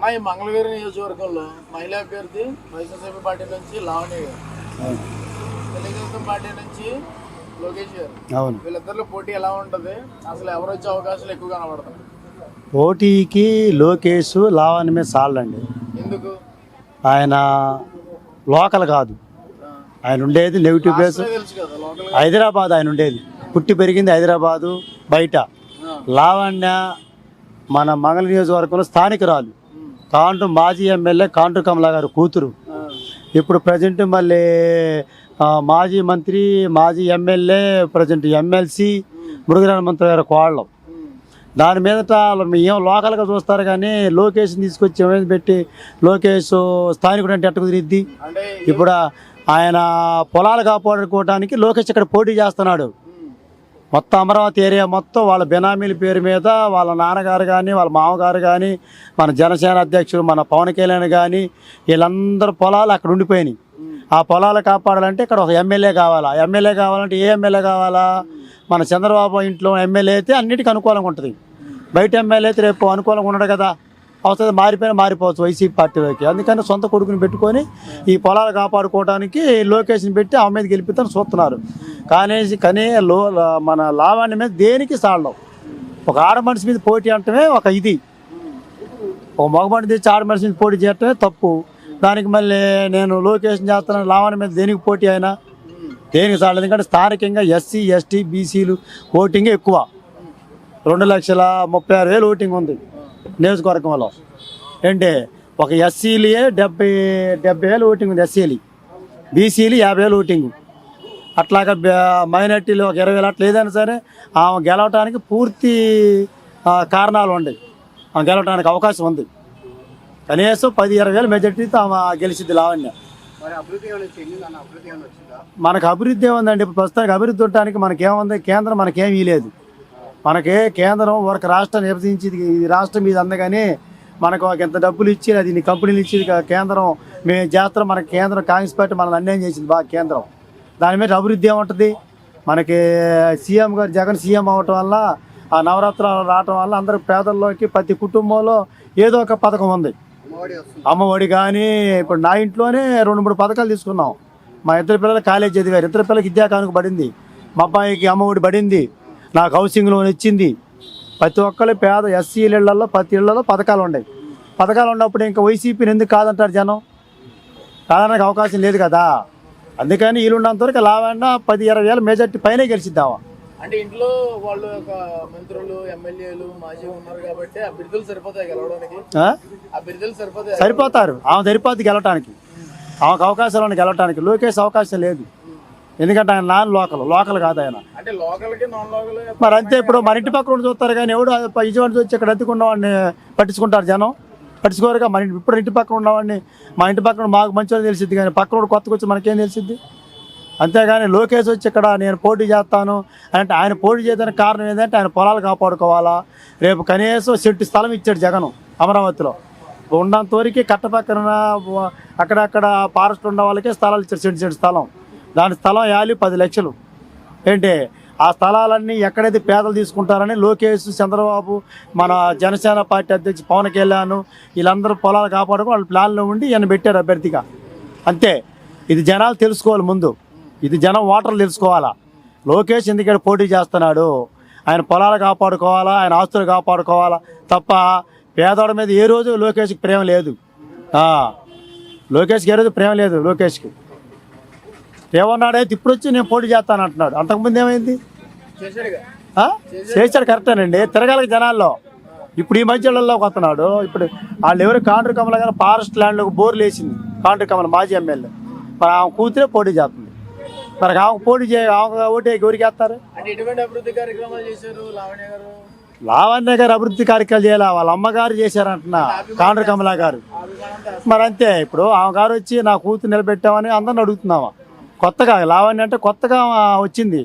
అలా ఈ మంగళగిరి నియోజకవర్గంలో మహిళా అభ్యర్థి వైఎస్ఆర్సీపీ పార్టీ నుంచి లావణ్య గారు, తెలుగుదేశం పార్టీ నుంచి లోకేష్ గారు, అవును. వీళ్ళిద్దరిలో పోటీ ఎలా ఉంటుంది? అసలు ఎవరు వచ్చే అవకాశాలు ఎక్కువ కనబడతాయి? పోటీకి లోకేష్ లావణ్య మీద సాలండి. ఎందుకు? ఆయన లోకల్ కాదు, ఆయన ఉండేది నెగిటివ్ ప్లేస్ తెలుసు కదా, లోకల్ హైదరాబాద్. ఆయన ఉండేది పుట్టి పెరిగింది హైదరాబాదు బయట. లావణ్య మన మంగళ నియోజకవర్గంలో స్థానికురాలు, మాజీ ఎమ్మెల్యే కాండ్రు కమలా గారు కూతురు. ఇప్పుడు ప్రజెంట్ మళ్ళీ మాజీ మంత్రి, మాజీ ఎమ్మెల్యే, ప్రజెంట్ ఎమ్మెల్సీ మురుగరాన మంత్రి గారు కోళ్ళం. దాని మీదట ఏం లోకల్గా చూస్తారు కానీ లోకేష్ని తీసుకొచ్చి ఏమైనా పెట్టి లోకేష్ స్థానికుడు అంటే ఎట్ట కుదిరిద్ది? ఇప్పుడు ఆయన పొలాలు కాపాడుకోవడానికి లోకేష్ ఇక్కడ పోటీ చేస్తున్నాడు. మొత్తం అమరావతి ఏరియా మొత్తం వాళ్ళ బెనామీల పేరు మీద వాళ్ళ నాన్నగారు కానీ వాళ్ళ మామగారు కానీ మన జనసేన అధ్యక్షుడు మన పవన్ కళ్యాణ్ కానీ వీళ్ళందరూ పొలాలు అక్కడ ఉండిపోయినాయి. ఆ పొలాలు కాపాడాలంటే ఇక్కడ ఒక ఎమ్మెల్యే కావాలా. ఎమ్మెల్యే కావాలంటే ఏ ఎమ్మెల్యే కావాలా? మన చంద్రబాబు ఇంట్లో ఎమ్మెల్యే అయితే అన్నిటికీ అనుకూలంగా ఉంటుంది. బయట ఎమ్మెల్యే అయితే రేపు అనుకూలంగా ఉండడు కదా, అవసరం మారిపోవచ్చు వైసీపీ పార్టీలోకి. అందుకని సొంత కొడుకుని పెట్టుకొని ఈ పొలాలు కాపాడుకోవడానికి లోకేష్ని పెట్టి ఆమె మీద గెలిపిద్దని చూస్తున్నారు. కానీ మన లావాణ్య మీద దేనికి సాడడం. ఒక ఆడ మనిషి మీద పోటీ అంటమే ఒక ఇది, ఒక మగమని తెచ్చి ఆడ మనిషి మీద పోటీ చేయటమే తప్పు. దానికి మళ్ళీ నేను లోకేష్ని చేస్తున్నాను, లావాణ్య మీద దేనికి పోటీ అయినా దేనికి సాడలేదు. ఎందుకంటే స్థానికంగా ఎస్సీ ఎస్టీ బీసీలు ఓటింగ్ ఎక్కువ. 2,36,000 ఓటింగ్ ఉంది నియోజకవర్గంలో. అంటే ఒక ఎస్సీలే 70,000 ఓటింగ్ ఉంది, ఎస్సీలు. బీసీలు 50,000 ఓటింగ్. అట్లాగా మైనార్టీలు ఒక 20,000 అట్లా ఏదైనా సరే ఆమె గెలవటానికి పూర్తి కారణాలు ఉన్నాయి. ఆమె గెలవటానికి అవకాశం ఉంది. కనీసం 10,000-20,000 మెజార్టీతో ఆమె గెలిచింది లావణ్య. మనకు అభివృద్ధి ఏముందండి? ఇప్పుడు ప్రస్తుతానికి అభివృద్ధి ఉండటానికి మనకేముంది? కేంద్రం మనకేమీ లేదు. మనకి కేంద్రం ఒక రాష్ట్రాన్ని విభజించి ఈ రాష్ట్రం మీద అందగానే మనకు ఎంత డబ్బులు ఇచ్చి అది ఇన్ని కంపెనీలు ఇచ్చి కేంద్రం మేము చేస్తాం. మనకి కేంద్రం కాంగ్రెస్ పార్టీ మనల్ని అన్యాయం చేసింది బాగా కేంద్రం. దాని మీద అభివృద్ధి ఏముంటుంది? మనకి సీఎం గారు జగన్ సీఎం అవ్వటం వల్ల, ఆ నవరాత్రులు రావటం వల్ల అందరూ పేదల్లోకి ప్రతి కుటుంబంలో ఏదో ఒక పథకం ఉంది. అమ్మఒడి కానీ ఇప్పుడు నా ఇంట్లోనే 2-3 పథకాలు తీసుకున్నాం. మా ఇద్దరు పిల్లలు కాలేజ్ చదివారు, ఇద్దరు పిల్లలకి విద్యా కానుక పడింది, మా అబ్బాయికి అమ్మఒడి పడింది, నాకు హౌసింగ్ లోన్ ఇచ్చింది. ప్రతి ఒక్కరు పేద ఎస్సీల ఇళ్లలో ప్రతి ఇళ్లలో పథకాలు ఉన్నాయి. పథకాలు ఉన్నప్పుడు ఇంకా వైసీపీని ఎందుకు కాదంటారు జనం? కాదడానికి అవకాశం లేదు కదా. అందుకని వీళ్ళున్నంత వరకు లావన్నా 10,000-20,000 మెజార్టీ పైన గెలిచిద్దామా. అంటే ఇంట్లో వాళ్ళు ఒక మంత్రులు ఎమ్మెల్యేలు మాజీ ఉన్నారు కాబట్టి అభ్యర్థులు సరిపోతాయి గెలవడానికి? అభ్యర్థులు సరిపోతారు. ఆమె సరిపోద్ది గెలవటానికి, ఆమెకు అవకాశాలు ఉన్నాయి గెలవటానికి. లోకేష్ అవకాశం లేదు, ఎందుకంటే ఆయన నాన్ లోకల్ కాదు ఆయన. అంటే లోకల్కి నాన్ లోకల్ మరి అంతే. ఇప్పుడు మన ఇంటి పక్కన చూస్తారు కానీ ఎవడు విజయవాడ వచ్చి ఇక్కడ అద్దెకున్న వాడిని పట్టించుకుంటారు జనం? పట్టించుకోరుగా. మన ఇప్పుడు ఇంటి పక్కన ఉన్నవాడిని, మా ఇంటి పక్కన మాకు మంచిగా తెలిసిద్ది కానీ పక్కన కొత్తగా వచ్చి మనకేం తెలిసిద్ది? అంతేగాని లోకేష్ వచ్చి ఇక్కడ నేను పోటీ చేస్తాను అంటే ఆయన పోటీ చేయడానికి కారణం ఏంటంటే ఆయన పొలాలు కాపాడుకోవాలా. రేపు కనీసం సెంటు స్థలం ఇచ్చాడు జగన్ అమరావతిలో. ఉన్నంత వరకు కట్ట పక్కన అక్కడక్కడ ఫారెస్ట్ ఉన్న వాళ్ళకే స్థలాలు ఇచ్చారు, సెంటు స్థలం. దాని స్థలం యాలి 10 లక్షలు. ఏంటి ఆ స్థలాలన్నీ ఎక్కడైతే పేదలు తీసుకుంటారని లోకేష్, చంద్రబాబు, మన జనసేన పార్టీ అధ్యక్షుడు పవన్ కళ్యాణ్ వీళ్ళందరూ పొలాలు కాపాడుకో వాళ్ళ ప్లాన్లో ఉండి ఈయన పెట్టారు అభ్యర్థిగా. అంతే. ఇది జనాలు తెలుసుకోవాలి ముందు, ఇది జనం ఓటర్లు తెలుసుకోవాలా. లోకేష్ ఎందుకంటే పోటీ చేస్తున్నాడు, ఆయన పొలాలు కాపాడుకోవాలా, ఆయన ఆస్తులు కాపాడుకోవాలా తప్ప పేదవాడి మీద ఏ రోజు లోకేష్కి ప్రేమ లేదు. లోకేష్కి ఏ రోజు ప్రేమ లేదు. లోకేష్కి ఏమన్నాడైతే ఇప్పుడు వచ్చి నేను పోటీ చేస్తాను అంటున్నాడు. అంతకుముందు ఏమైంది? చేశాడు, కరెక్టేనండి. తిరగాలి జనాల్లో. ఇప్పుడు ఈ మధ్యలోకి వస్తున్నాడు. ఇప్పుడు వాళ్ళు ఎవరు కాండ్రు కమల గారు ఫారెస్ట్ ల్యాండ్లో బోర్లు వేసింది కాండ్రు కమల మాజీ ఎమ్మెల్యే. మరి ఆమె కూతురే పోటీ చేస్తుంది. మరి ఆమెకు పోటీ ఆమె ఓటు ఎవరికి వేస్తారు? లావణ్య గారు అభివృద్ధి కార్యక్రమాలు చేయాలి, వాళ్ళ అమ్మగారు చేశారంటున్నా కాండ్రు కమల గారు. మరి అంతే. ఇప్పుడు ఆమె గారు వచ్చి నా కూతురు నిలబెట్టామని అందరిని అడుగుతున్నావా? కొత్తగా లావణ్య అంటే కొత్తగా వచ్చింది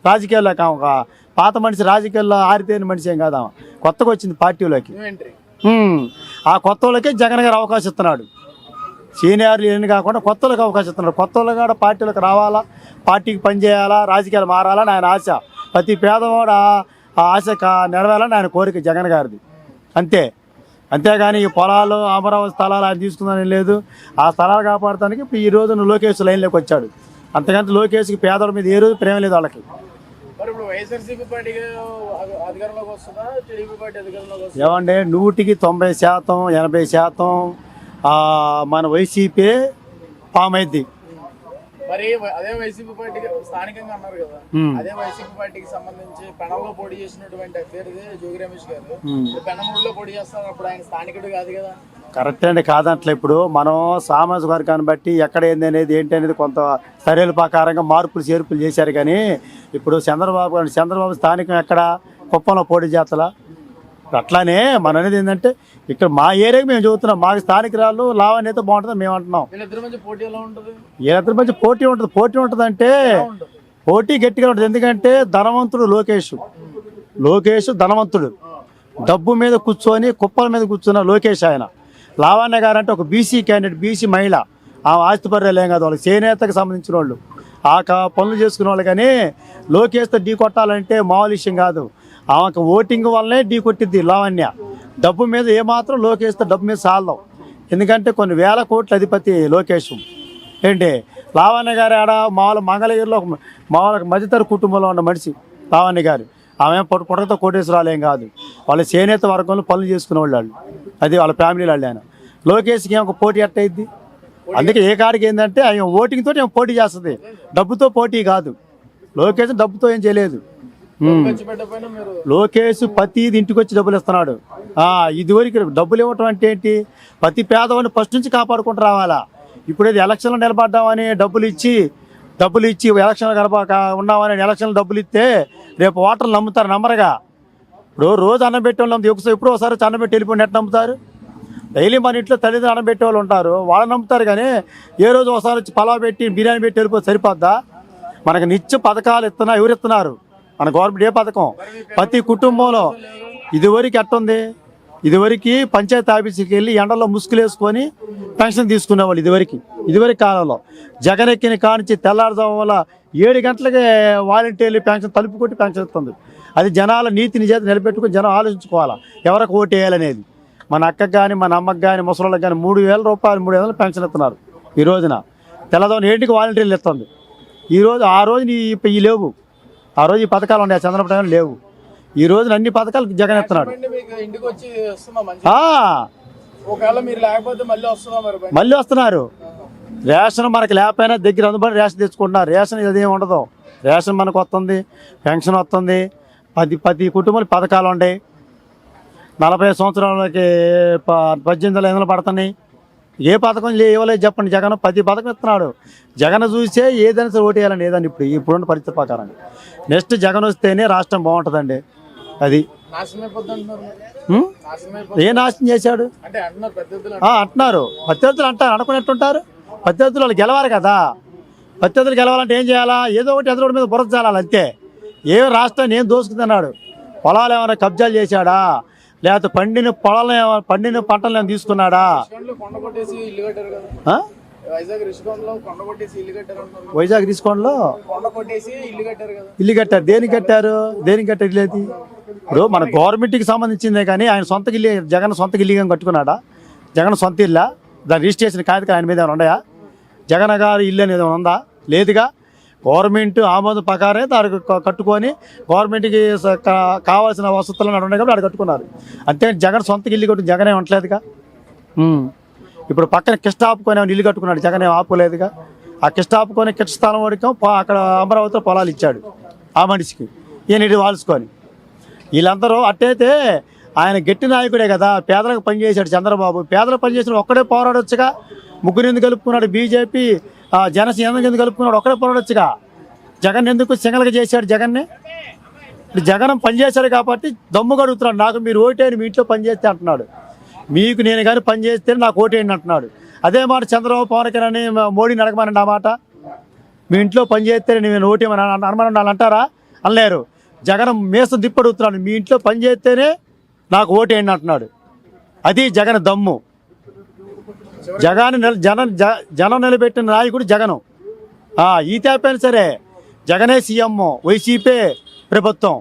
రాజకీయాల్లోకి. ఆమె పాత మనిషి, రాజకీయాల్లో ఆరితేని మనిషి ఏం కాదు, ఆమె కొత్తగా వచ్చింది పార్టీలోకి. ఆ కొత్త వాళ్ళకే జగన్ గారు అవకాశం ఇస్తున్నాడు. సీనియర్లు ఏమి కాకుండా కొత్త వాళ్ళకి అవకాశం ఇస్తున్నాడు. కొత్త వాళ్ళు కూడా పార్టీలకు రావాలా, పార్టీకి పనిచేయాలా, రాజకీయాలు మారాలని ఆయన ఆశ. ప్రతి పేదవాడు ఆ ఆశ నెరవేరాలని ఆయన కోరిక జగన్ గారిది. అంతే. అంతేగాని ఈ పొలాలు అమరావతి స్థలాలు ఆయన తీసుకుందని లేదు. ఆ స్థలాలు కాపాడటానికి ఇప్పుడు ఈ రోజు లోకేష్ లైన్లోకి వచ్చాడు. అంతకంటే లోకేష్కి పేదల మీద ఏ రోజు ప్రేమ లేదు వాళ్ళకి. మరి ఇప్పుడు వైఎస్ఆర్సీపీ పార్టీ అధికారంలోకి వస్తుందా, టీడీపీ పార్టీ అధికారంలోకి వస్తుందా? ఏమంటే 100% 80% మన వైసీపీ ఫామ్ అయింది. మరి అదే వైసీపీ పార్టీకి స్థానికంగా అన్నారు కదా, అదే వైసీపీ పార్టీకి సంబంధించి పెనంలో పోటీ చేసినటువంటి అభ్యర్థి జోగి రమేష్ గారు పెనమూరులో పోటీ చేస్తారు. అప్పుడు ఆయన స్థానికుడు కాదు కదా. కరెక్ట్ అండి, కాదంటలే. ఇప్పుడు మనం సామాజిక వర్గాన్ని బట్టి ఎక్కడ ఏంది అనేది ఏంటి అనేది కొంత సర్వేల ప్రకారంగా మార్పులు చేర్పులు చేశారు. కానీ ఇప్పుడు చంద్రబాబు స్థానికం ఎక్కడ కుప్పంలో పోటీ చేస్తలా. అట్లానే మన అనేది ఏంటంటే ఇక్కడ మా ఏరియాకి మేము చదువుతున్నాం, మాకు స్థానికురాలు లావణ్య అయితే బాగుంటుందని మేము అంటున్నాం. వీళ్ళిద్దరి మధ్య పోటీ ఎలా ఉంటుంది? వీళ్ళిద్దరి మధ్య పోటీ ఉంటుంది అంటే పోటీ గట్టిగా ఉంటుంది. ఎందుకంటే ధనవంతుడు లోకేష్ ధనవంతుడు, డబ్బు మీద కూర్చొని కుప్పల మీద కూర్చున్న లోకేష్. ఆయన లావణ్య గారు అంటే ఒక బీసీ క్యాండిడేట్, బీసీ మహిళ. ఆమె ఆస్తిపర్యాలు ఏం కాదు, వాళ్ళకి చేనేతకు సంబంధించిన వాళ్ళు, ఆ పనులు చేసుకునే వాళ్ళు. కానీ లోకేష్తో ఢీ కొట్టాలంటే మామూలు విషయం కాదు. ఆమెకు ఓటింగ్ వల్లనే ఢీ కొట్టిద్ది లావణ్య. డబ్బు మీద ఏమాత్రం లోకేష్తో డబ్బు మీద సాల్దాం. ఎందుకంటే కొన్ని వేల కోట్ల అధిపతి లోకేష్. ఏంటి లావణ్య గారు ఆడ మామూలు మంగళగిరిలో మామూలు మధ్యతర కుటుంబంలో ఉన్న మనిషి లావణ్య గారు. ఆమె పుట్టకతో కోటేశ్వరాలు ఏం కాదు, వాళ్ళ చేనేత వర్గంలో పనులు చేసుకునే వాళ్ళు. అది వాళ్ళ ఫ్యామిలీ వాళ్ళు. ఆయన లోకేష్కి ఏమో పోటీ ఎట్టయిద్ది. అందుకే ఏ కాడికి ఏంటంటే ఆయన ఓటింగ్ తోటి ఏమో పోటీ చేస్తుంది, డబ్బుతో పోటీ కాదు. లోకేష్ డబ్బుతో ఏం చేయలేదు. లోకేష్ ప్రతిది ఇంటికి వచ్చి డబ్బులు ఇస్తున్నాడు. ఇదివరకు డబ్బులు ఇవ్వటం అంటే ఏంటి, ప్రతి పేదవాడిని ఫస్ట్ నుంచి కాపాడుకుంటూ రావాలా. ఇప్పుడు ఇది ఎలక్షన్లో నిలబడ్డామని డబ్బులు ఇచ్చి ఎలక్షన్లు ఉన్నామని ఎలక్షన్లు డబ్బులు ఇస్తే రేపు ఓటర్లు నమ్మరుగా. ఇప్పుడు రోజు అన్నం పెట్టే వాళ్ళు ఎప్పుడు ఒకసారి అన్నం పెట్టి వెళ్ళిపోయి నెట్ నమ్ముతారు. డైలీ మన ఇంట్లో తల్లిదండ్రులు అన్నం పెట్టే వాళ్ళు ఉంటారు, వాళ్ళు నమ్ముతారు. కానీ ఏ రోజు ఒకసారి వచ్చి పలావ్ పెట్టి బిర్యానీ పెట్టి వెళ్ళిపోతే సరిపోద్దా? మనకు నిత్య పథకాలు ఎవరు ఇస్తున్నారు? మన గవర్నమెంట్ ఏ పథకం? ప్రతి కుటుంబంలో ఇదివరకు ఎట్టుంది, ఇదివరకు పంచాయతీ ఆఫీస్కి వెళ్ళి ఎండలో ముసుగులు వేసుకొని పెన్షన్ తీసుకునేవాళ్ళు. ఇదివరకు కాలంలో జగన్ ఎక్కిన కానించి తెల్లారుజాము వల్ల 7 గంటలకే వాలంటీర్లు పెన్షన్ తలుపు కొట్టి పెన్షన్ ఇస్తుంది. అది జనాల నీతిని చేత నిలబెట్టుకుని జనం ఆలోచించుకోవాలా ఎవరికి ఓటు వేయాలనేది. మన అక్కకు కానీ మన అమ్మకి కానీ ముసలిళ్ళకి కానీ 3,000 రూపాయలు 3,000 పెన్షన్ ఇస్తున్నారు. ఈ రోజున తెల్లదోని 7కి వాలంటీర్లు ఇస్తుంది. ఆ రోజు ఈ లేవు, ఆ రోజు ఈ పథకాలు ఉన్నాయి, చంద్రబాబు టైంలో లేవు. ఈ రోజున అన్ని పథకాలు జగన్ ఇస్తున్నాడు. మళ్ళీ వస్తున్నారు. రేషన్ మనకి లేకపోయినా దగ్గర అందుబాటు రేషన్ తెచ్చుకుంటున్నారు. రేషన్ ఇదేమి ఉండదు. రేషన్ మనకు వస్తుంది, పెన్షన్ వస్తుంది, 10 కుటుంబాలు పథకాలు ఉన్నాయి. 40 సంవత్సరాలకి 18,000 పడుతున్నాయి. ఏ పథకం ఇవ్వలేదు చెప్పండి. జగన్ 10 పథకం ఇస్తున్నాడు. జగన్ చూసే ఏదైనా సరే ఓటు వేయాలండి. ఏదండి ఇప్పుడున్న పరిస్థితి ప్రకారం. నెక్స్ట్ జగన్ వస్తేనే రాష్ట్రం బాగుంటుందండి. అది ఏ నాశనం చేశాడు అంటున్నారు. ప్రత్యర్థులు అనుకున్నట్టుంటారు. ప్రత్యర్థులు వాళ్ళు గెలవాలి కదా. ప్రత్యర్థులు గెలవాలంటే ఏం చేయాలా? ఏదో ఒకటి ఎదురు మీద బురద చాలాలి అంతే. ఏ రాష్ట్రాన్ని ఏం దోసుకుతున్నాడు? పొలాలు ఏమైనా కబ్జాలు చేశాడా? లేకపోతే పండిన పంటలు ఏమైనా తీసుకున్నాడా? వైజాగ్ రిషికొండలో ఇల్లు కట్టారు. దేనికి కట్టారు ఇల్లు? ఇప్పుడు మన గవర్నమెంట్కి సంబంధించిందే కానీ ఆయన సొంత ఇల్లు, జగన్ సొంత ఇల్లు కట్టుకున్నాడా? జగన్ సొంత ఇల్లా? దాని రిజిస్ట్రేషన్ కాగితాలు ఆయన మీద ఏమైనా ఉన్నాయా? జగన్ గారు ఇల్లు అనేది ఉందా? లేదుగా. గవర్నమెంట్ ఆమోదం ప్రకారమే దానికి కట్టుకొని గవర్నమెంట్కి కావాల్సిన వసతులను ఉన్నాయి కాబట్టి అక్కడ కట్టుకున్నారు. అంతే జగన్ సొంత ఇల్లు కట్టు జగన్ ఏమి ఉండలేదుగా. ఇప్పుడు పక్కన కిష్ట ఆపుకొని ఇల్లు కట్టుకున్నాడు, జగన్ ఏం ఆపులేదుగా. ఆ కిష్ట ఆపుకొని కిష్ట స్థలం వరకు అక్కడ అమరావతిలో పొలాలు ఇచ్చాడు ఆ మనిషికి, ఈయన ఇటు వాల్చుకొని. వీళ్ళందరూ అట్టయితే ఆయన గట్టి నాయకుడే కదా. పేదలకు పనిచేశాడు చంద్రబాబు. పేదలకు పనిచేసిన ఒక్కడే పోరాడొచ్చుగా. ముగ్గురు ఎందుకు కలుపుకున్నాడు? బీజేపీ జనసేన ఎందుకు కలుపుకున్నాడు? ఒక్కడే పోరాడొచ్చుగా. జగన్ ఎందుకు సింగల్గా చేశాడు జగన్ని? ఇప్పుడు జగన్ పనిచేశాడు కాబట్టి దమ్ముగా అడుగుతున్నాడు. నాకు మీరు ఓటేయండి, మీ ఇంట్లో పనిచేస్తే అంటున్నాడు. మీకు నేను కానీ పనిచేస్తే నాకు ఓటేయండి అంటున్నాడు. అదే మాట చంద్రబాబు పవన్ కళ్యాణ్ మోడీని అడగమనండి. ఆ మాట మీ ఇంట్లో పనిచేస్తే నేను ఓటేయమని అనమని అంటారా? అనలేరు. జగన్ మేసం దిప్పడుగుతున్నాడు. మీ ఇంట్లో పనిచేస్తేనే నాకు ఓటేయండి అంటున్నాడు. అది జగన్ దమ్ము. జనం నిలబెట్టిన నాయకుడు జగను. ఈ తేపైనా సరే జగనే సీఎం, వైసీపీ ప్రభుత్వం.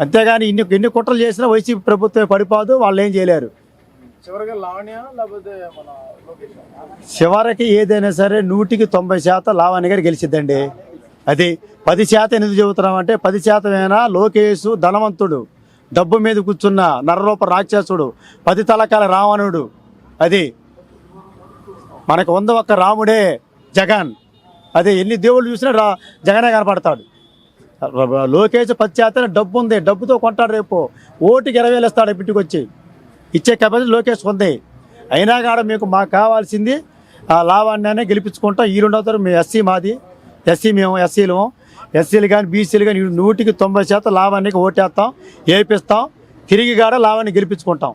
అంతేగాని ఎన్ని కుట్రలు చేసినా వైసీపీ ప్రభుత్వం పడిపోదు, వాళ్ళు ఏం చేయలేరు. చివరిగా లావణ్య లేకపోతే మన లోకేష్? చివరికి ఏదైనా సరే 100% లావణ్య గారు గెలిచిద్దండి. అది 10% ఎందుకు చెబుతున్నామంటే 10% లోకేష్ ధనవంతుడు, డబ్బు మీద కూర్చున్న నరరూప రాక్షసుడు, 10 తలకాల రావణుడు. అది మనకు ఒక్క రాముడే జగన్. అదే ఎన్ని దేవుళ్ళు చూసినా జగనే కనపడతాడు. లోకేష్ 10% డబ్బు ఉంది, డబ్బుతో కొంటాడు. రేపు ఓటుకి 20,000 ఇస్తాడు ఇంటికి వచ్చి, ఇచ్చే కెపాసిటీ లోకేష్ ఉంది. అయినా కాడ మాకు కావాల్సింది లావణ్యాన్ని గెలిపించుకుంటాం. ఈ 2వ తరం మేము ఎస్సీ, మాది ఎస్సీ, మేము ఎస్సీలు కానీ బీసీలు కానీ 100% లావణ్యకి ఓటేస్తాం, వేపిస్తాం. తిరిగి కాడ లావణ్య గెలిపించుకుంటాం.